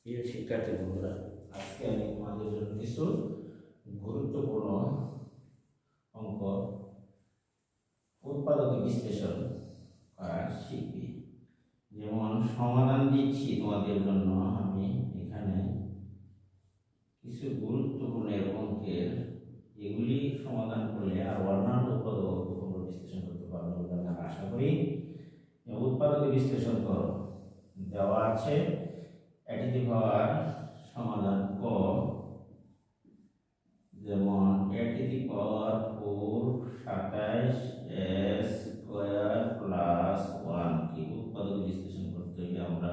প্রিয় শিক্ষার্থী বন্ধুরা, আজকে আমি তোমাদের জন্য কিছু গুরুত্বপূর্ণ অঙ্ক উৎপাদক বিশ্লেষণ করা শিখবি। যেমন সমাধান দিচ্ছি তোমাদের জন্য আমি এখানে কিছু গুরুত্বপূর্ণ অঙ্কের, এগুলি সমাধান করলে আর অন্যান্য উৎপাদক তোমরা বিশ্লেষণ করতে পারবে বলে আমি আশা করি। উৎপাদক বিশ্লেষণ করো, দেওয়া আছে a to the power সমাধান ক, যেমন a to the power 4 27 square plus 1 কি উৎপাদক বিশ্লেষণ করতে হলে আমরা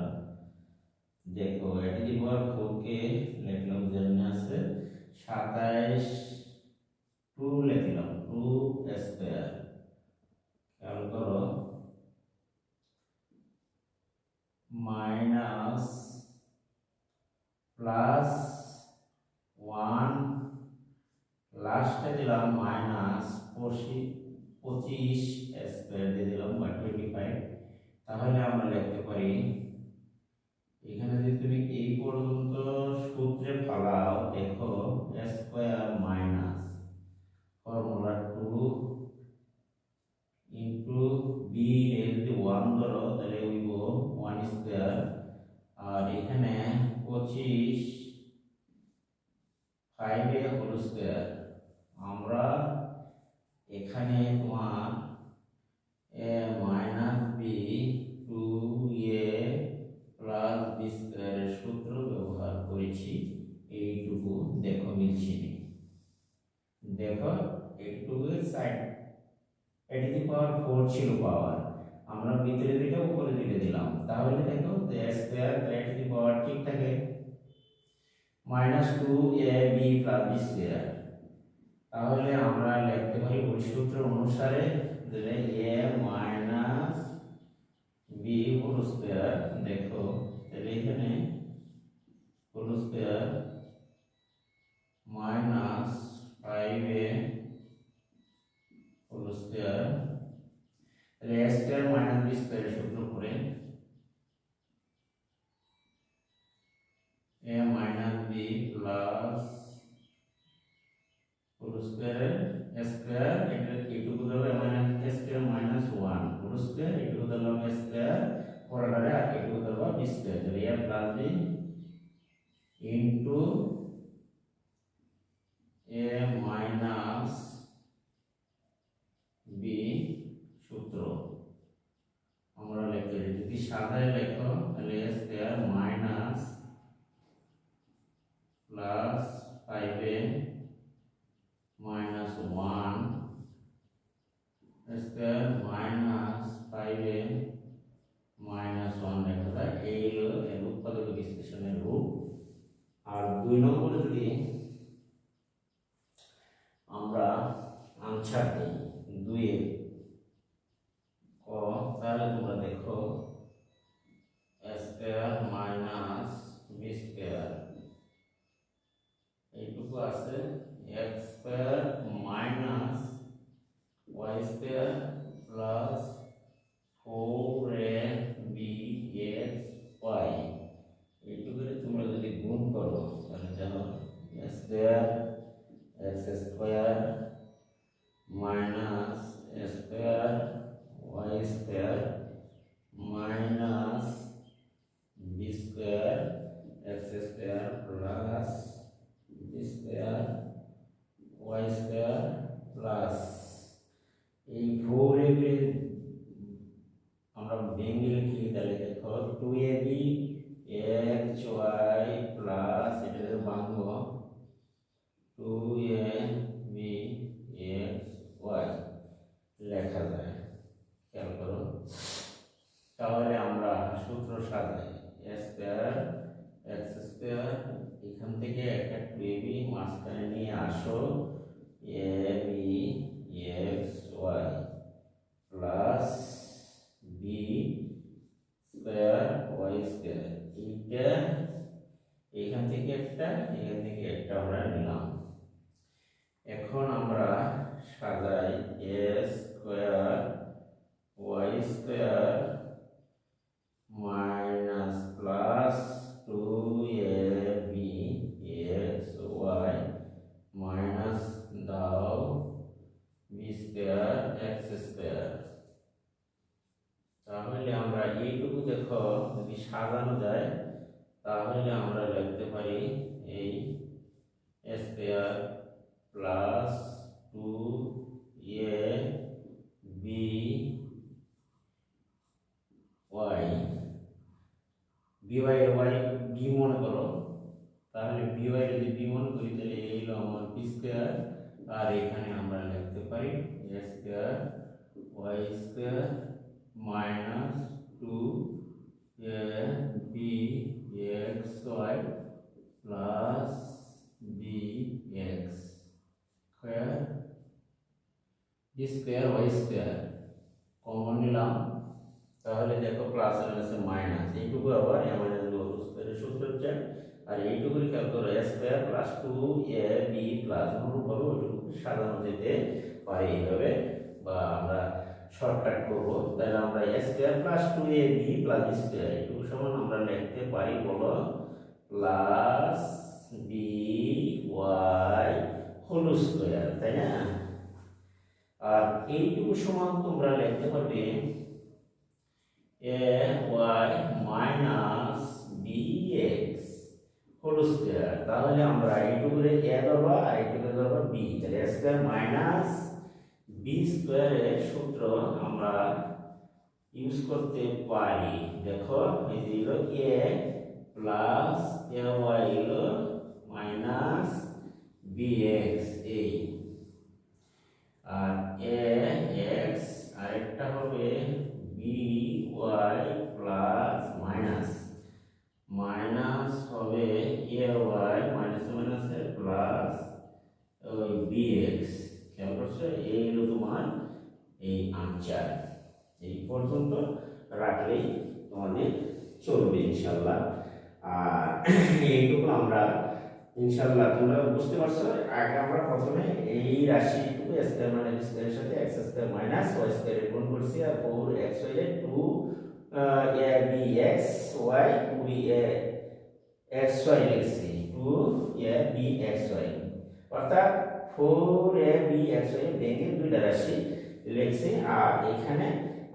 দেখো a to the power 4 কে লিখলাম যেমন আছে 27 2 লিখলাম 2 স্কয়ার, খেয়াল করো মাইনাস প্লাস 1 লাস্টে দিলাম মাইনাস 25 স্কয়ার দিয়ে দিলাম বা 25। তাহলে আমরা লিখতে পারি এখানে যদি তুমি এই পর্যন্ত সূত্রে ফেলাও, দেখো square minus formula 2 into b এর যদি 1 ধরো তাহলে হইব 1 স্কয়ার, আর এখানে 25 5 এ হোল স্কয়ার। আমরা এখানে তোমার a minus b 2a plus b স্কয়ারের সূত্র ব্যবহার করেছি। এইটুকু দেখো মিলছে নি, দেখো এইটুকু side a to the power 4 ছিল পাওয়ার, আমরা ভিতরে দিকে উপরে দিকে দিলাম, তাহলে দেখো যে square a to the power ঠিক থাকে minus 2ab plus b square. তাহলে আমরা লিখতে পারি ওই সূত্র অনুসারে যে a minus b whole square, দেখো তাহলে এখানে whole square minus 5a whole square, তাহলে a স্কয়ার মাইনাস b স্কয়ারের সূত্র করে a minus b plus whole square square, এটা এইটুকু দাও a minus a square minus 1 whole square, এইটুকু দাও a স্কয়ার পরেরটারে আর এইটুকু দাও b স্কয়ার, তাহলে a plus b into a minus b সূত্র আমরা লিখতে পারি। যদি সাদায় লেখো তাহলে a square minus plus 5a minus 1 square minus 5a minus 1 লেখা যায়। এই হলো এর উৎপাদক বিশ্লেষণের রূপ। আর 2 নম্বরে যদি আমরা আনসার দিই 2 এর ক, তাহলে তোমরা দেখো a square minus b square, এইটুকু আছে x square minus y square plus 4abxy, এইটুকু তোমরা যদি গুণ করো তাহলে জানো a square x square minus a square y square minus b square x square plus b square y square plus এই 4ab আমরা ভেঙে লিখি, তাহলে দেখো 2ab xy প্লাস এটা ভাঙব 2ab xy লেখা যায়। খেয়াল করো, তাহলে আমরা সূত্র সাজাই a স্কয়ার x স্কয়ার, এখান থেকে একটা 2ab মাঝখানে নিয়ে আসো ab xy plus b square y square, এইটা এখান থেকে একটা এখান থেকে একটা আমরা নিলাম। এখন আমরা সাজাই a square y square minus plus 2a যদি সাজানো যায় তাহলে আমরা লিখতে পারি এই square plus 2ab y by y b মনে করো, তাহলে by যদি b মনে করি তাহলে এই হলো আমার b স্কয়ার, আর এখানে আমরা লিখতে পারি a square y square minus 2abxy plus bx square b square y square common নিলাম, তাহলে দেখো প্লাস আর আছে মাইনাস, এইটুকু আবার a মাইনাস b হোল স্কয়ারের সূত্র হচ্ছে, আর এইটুকু খেয়াল করো a square plus 2ab plus অনুপাত ওইটুকু সাজানো যেতে পারে এইভাবে, বা আমরা শর্টকাট করব। তাহলে আমরা a square plus 2ab plus b square এইটুকু সমান আমরা লিখতে পারি বলো প্লাস by হোল স্কয়ার, তাই না? আর এইটুকু সমান তোমরা লিখতে পারবে ay minus bx whole square. তাহলে আমরা এইটুকুরে a ধরবা আর এইটুকুরে ধরবা b, তাহলে a স্কয়ার মাইনাস b স্কয়ারের সূত্র আমরা ইউজ করতে পারি। দেখো এই যে হলো a প্লাস ay হলো মাইনাস bx, এই আর ax আরেকটা হবে by প্লাস মাইনাস মাইনাস হবে ay মাইনাস মাইনাস প্লাস ওই bx। খেয়াল করছো, এই হলো তোমার এই আনসার। এই পর্যন্ত রাখলেই তোমাদের চলবে ইনশাল্লাহ। আর এইটুকু আমরা ইনশাল্লাহ তোমরা বুঝতে পারছো। আগে আমরা প্রথমে এই রাশিটুকু স্কয়ার মানে বি স্কয়ারের সাথে x square minus y square গুণ করছি, আর 4xy এর 2abxy 2bxy লিখছি, 2abxy অর্থাৎ 4abxy ভেঙে দুইটা রাশি লিখছি। আর এখানে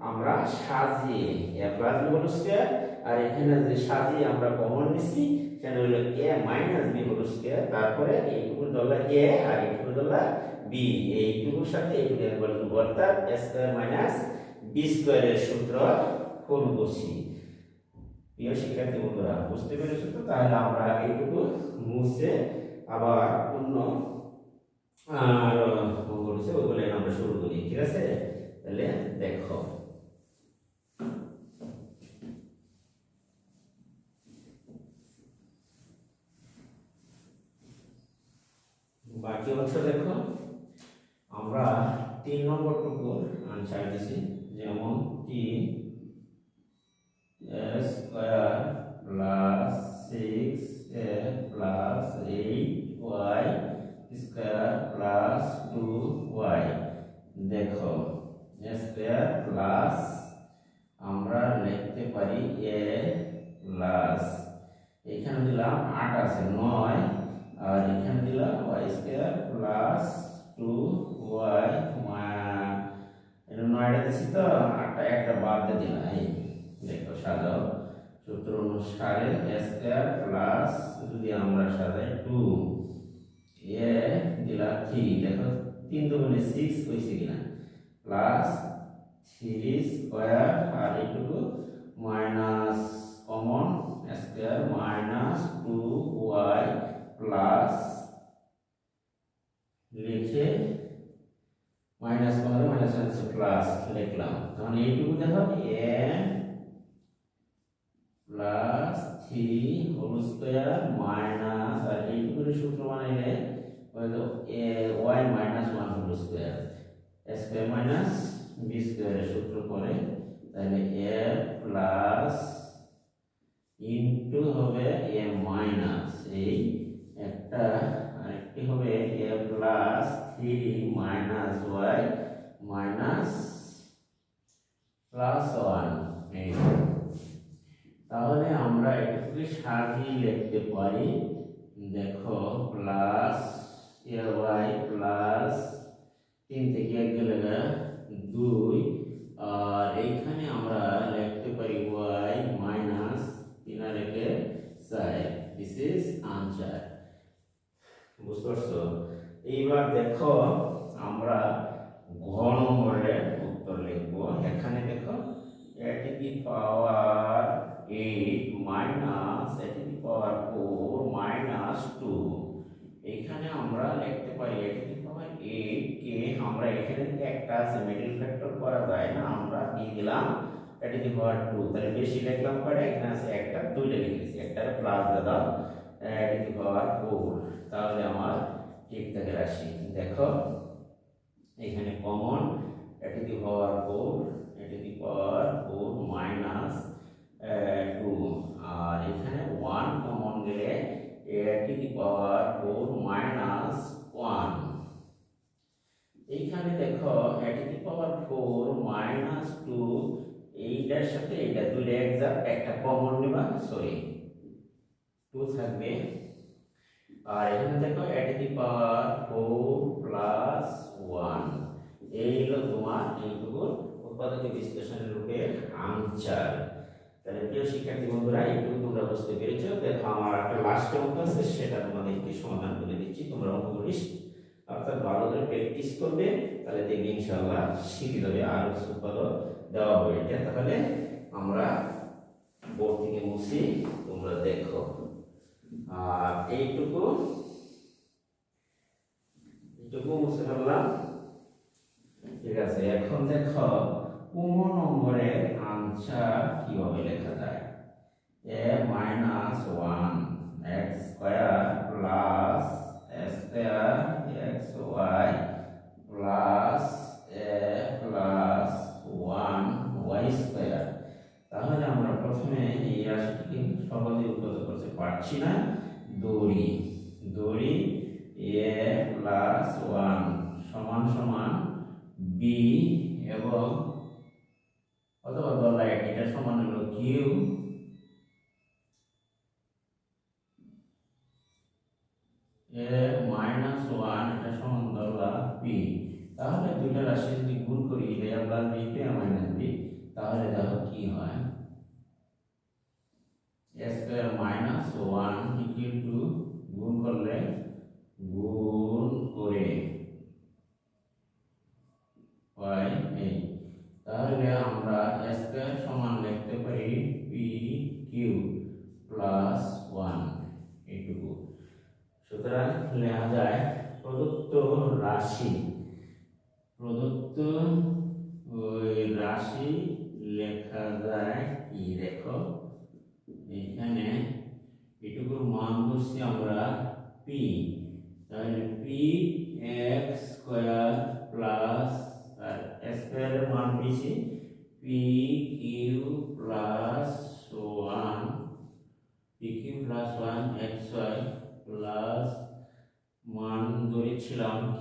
আমরা সাজিয়ে a plus b whole square, আর এখানে যে সাজিয়ে আমরা কমন নিছি সেটা হলো a minus b whole square, তারপরে এইটুকুর দলা a আর এইটুকুর দলা b, এইটুকুর সাথে এইটুকু একবার যোগ, অর্থাৎ a স্কয়ার মাইনাস b স্কয়ারের সূত্র ফলো করছি। প্রিয় শিক্ষার্থী বন্ধুরা বুঝতে পেরেছো তো? তাহলে আমরা এইটুকু মুছে আবার অন্য অঙ্ক রয়েছে ওইগুলো আমরা শুরু করি, ঠিক আছে? তাহলে দেখো বাকি অংশ দেখো, আমরা 3 নম্বর টুকুর আনসার দিছি, যেমন 3 a square plus 6a plus 8y square plus 2y। দেখো a স্কয়ার প্লাস আমরা লিখতে পারি a প্লাস, এখানে দিলাম 8 আছে 9, আর এখানে দিলাম y স্কয়ার প্লাস 2y, এটা 9টা দিছি তো 8টা একটা বাদ দিয়ে দিলাম। এই দেখো সাজাও সূত্র অনুসারে a স্কয়ার প্লাস যদি আমরা সাজাই 2 a দিলা 3, দেখো 3 দুগুণে 6 হইছে কিনা, প্লাস 3 স্কয়ার আর এইটুকু minus common square minus 2y plus লিখে মাইনাস করে মাইনাস আছে প্লাস লিখলাম। তাহলে এইটুকু দেখো a plus 3 whole square minus, আর এইটুকুর সূত্র বানাইলে হলো y minus 1 whole square, a square minus b স্কয়ারের সূত্র করে, তাহলে a প্লাস ইনটু হবে a মাইনাস, এই একটা আরেকটি হবে a plus 3 minus y minus plus 1। এই তাহলে আমরা এটাকে সাজিয়ে লিখতে পারি, দেখো প্লাস y প্লাস 3 থেকে 1 গেলে 2, আর এইখানে আমরা লিখতে পারি y মাইনাস বুঝতে পারছো? এইবার দেখো আমরা ঘ নম্বরের উত্তর লিখব। এখানে দেখো a to the power 8 minus a to the power 4 minus 2। এখানে আমরা লিখতে পারি a to the power 8 কে আমরা এখানে একটা আছে মিডল ফ্যাক্টর করা যায় না, আমরা দিয়ে দিলাম a to the power 2। তাহলে বেশি লিখলাম পরে এখানে আছে একটা, দুইটা লিখেছি, একটা প্লাস দাও a to the power 4। তাহলে আমার ঠিক থাকে রাশি। দেখো এখানে common a to the power 4 a to the power 4 minus 2, আর এখানে 1 কমন গেলে a to the power 4 minus 1। এইখানে দেখো a to the power 4 minus 2, এইটার সাথে এটা দুইটা এক্সাক্ট, একটা কমন নিবা, সরি 2 থাকবে। আর এখানে দেখো a to the power 4 plus 1, এই হলো তোমার এইটুকু উৎপাদক বিশ্লেষণের রূপের আনসার। তাহলে প্রিয় শিক্ষার্থী বন্ধুরা, এইটুকু তোমরা বুঝতে পেরেছো। দেখো আমার একটা লাস্ট অঙ্ক আছে, সেটা তোমাদেরকে সমাধান করে দিচ্ছি। তোমরা অঙ্কগুলি অর্থাৎ ভালো করে প্র্যাকটিস করবে, তাহলে দেখবে ইনশাআল্লাহ শিখে যাবে, আর উৎপাদক দেওয়া হবে এটা। তাহলে আমরা বোর্ড থেকে মুছি, তোমরা দেখো। আর এইটুকু মুছে ফেললাম, ঠিক আছে। এখন দেখো 15 নম্বরের আনসার কিভাবে লেখা যায়। a minus 1 x square plus a square xy plus a plus 1 y square। তাহলে আমরা প্রথমে এই রাশিটিকে সহজে উৎপাদক করতে পারছি না। দড়ি a plus 1 সমান সমান b, এবং অথবা বলা এটা সমান হলো q, a minus 1 এটা সমান ধরলা b। তাহলে দুইটা রাশি যদি গুণ করি a plus b a minus b, তাহলে দেখো কি হয়, a square minus 1 equal to গুণ করে y এই। তাহলে আমরা a square সমান লিখতে পারি p q plus 1 এইটুকু। সুতরাং লেখা যায় প্রদত্ত রাশি লেখা যায় কি, দেখো এখানে এটুকুর মান ধরছি আমরা p, তাহলে p x স্কয়ার প্লাস আর x স্কয়ারের মান পেয়েছি p q plus 1 pq plus 1 xy plus মান ধরেছিলাম q,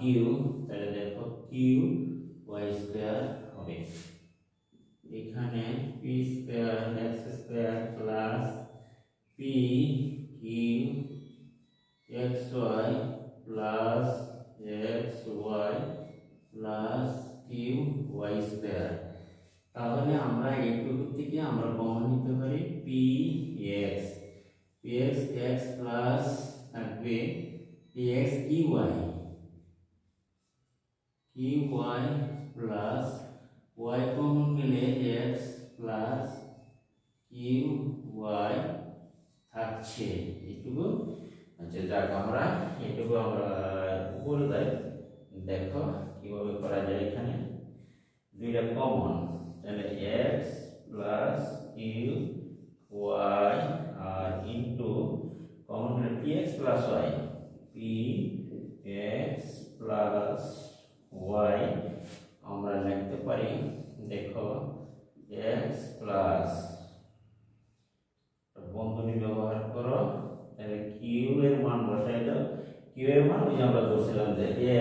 তাহলে দেখো q y স্কয়ার হবে। এখানে p square x square plus p q xy plus xy plus q y square. তাহলে আমরা এইটুকু থেকে আমরা কমন নিতে পারি px x প্লাস থাকবে px ky plus y common গেলে x প্লাস qy থাকছে এইটুকু। আচ্ছা যাক, আমরা এইটুকু আমরা উপরে যাই, দেখো কিভাবে করা যায়। এখানে দুইটা কমন, তাহলে x প্লাস q y আর ইনটু কমন হলো px plus y, px plus y আমরা লিখতে পারি, দেখো x প্লাস বন্ধনী ব্যবহার করো, তাহলে q এর মান বসাই দাও। q এর মান ওই যে আমরা ধরছিলাম যে a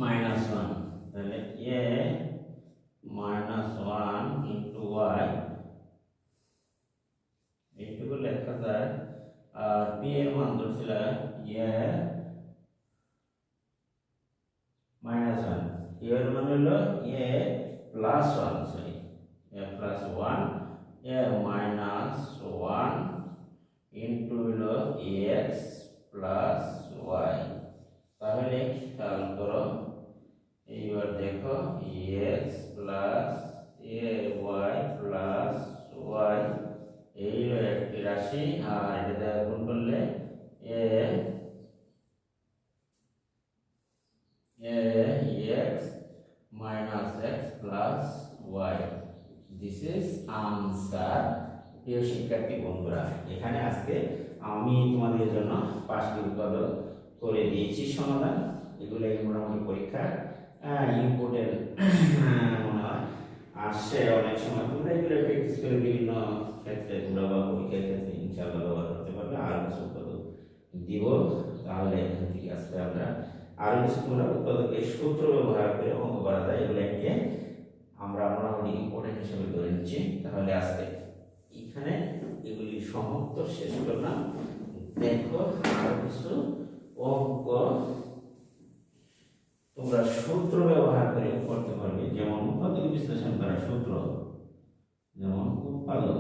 minus 1, তাহলে a minus 1 into y এইটুকু লেখা যায়। আর p এর মান ধরছিলাম a minus 1, q এর মান হলো a plus 1, sorry a plus 1 a minus 1 into হলো এক্স প্লাস ওয়াই। তাহলে খেয়াল করো, এইবার দেখো x plus a y plus y, এই একটি রাশি, আর এটা গুণ করলে a x minus x plus y. This is answer. প্রিয় শিক্ষার্থী বন্ধুরা, এখানে আজকে আমি তোমাদের জন্য 5টি উৎপাদক করে দিয়েছি সমাধান। এগুলো মোটামুটি পরীক্ষা ইম্পর্টেন্ট মনে হয় আসে অনেক সময়। তোমরা এগুলো প্র্যাকটিস করে বিভিন্ন ক্ষেত্রে তোমরা বা পরীক্ষার ক্ষেত্রে ইনশাআল্লাহ ব্যবহার করতে পারবে। আর কিছু উৎপাদক দিব, তাহলে এখান থেকে আজকে আমরা আরো কিছু তোমরা উৎপাদকের সূত্র ব্যবহার করে অঙ্ক করা যায়, এগুলোকে আমরা মোটামুটি ইম্পর্টেন্ট হিসেবে ধরে নিচ্ছি। তাহলে আজকে এখানে এগুলি সমাপ্ত, শেষ করলাম। দেখো আরো কিছু অঙ্ক তোমরা সূত্র ব্যবহার করে করতে পারবে, যেমন উৎপাদক বিশ্লেষণ করার সূত্র, যেমন উৎপাদক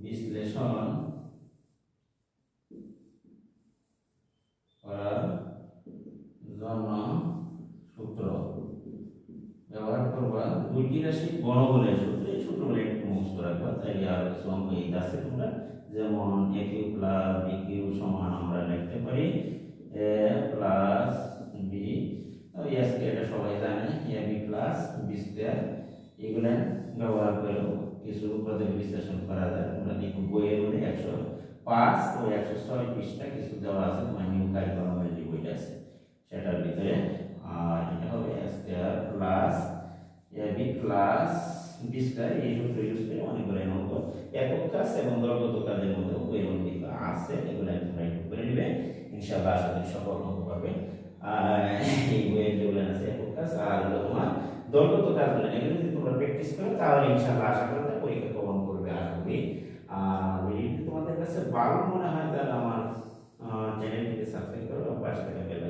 বিশ্লেষণ করার জন্য সূত্র ব্যবহার করবা দুইটি রাশি বর্গমূলের সূত্র। এই সূত্রগুলো একটু মুখস্থ রাখবা, তাই আর কিছু অঙ্ক এই আছে তোমরা, যেমন a q plus b q সমান আমরা লিখতে পারি a প্লাস b, আজকে এটা সবাই জানে ab প্লাস b স্কয়ার। এগুলা ব্যবহার করে কিছু উৎপাদক বিশ্লেষণ করা যায়। তোমরা দেখো বইয়ের মধ্যে 105 ও 106 পৃষ্ঠা কিছু দেওয়া আছে, তোমার নিউ কারিকুলামের যে বইটা আছে সেটার ভিতরে। আর এটা হবে a square plus ab plus b square. এই সূত্র ইউজ করে অনেকগুলো অঙ্ক একক কাজ এবং দলগত কাজের মধ্যে বইয়ের মধ্যে আছে, এগুলো তোমরা একটু করে নিবে, ইনশাআল্লাহ আশা করি সফল অঙ্ক পাবে। এই বইয়ের যেগুলো আছে একক কাজ আর হলো তোমার দলগত কাজগুলো, এগুলো যদি তোমরা প্র্যাকটিস করো তাহলে ইনশাআল্লাহ আশা করি পরীক্ষা কমন করবে। আশা করি আর যদি তোমাদের কাছে ভালো মনে হয় তাহলে আমার চ্যানেলটিকে সাবস্ক্রাইব করো, পাশে থাকা বেল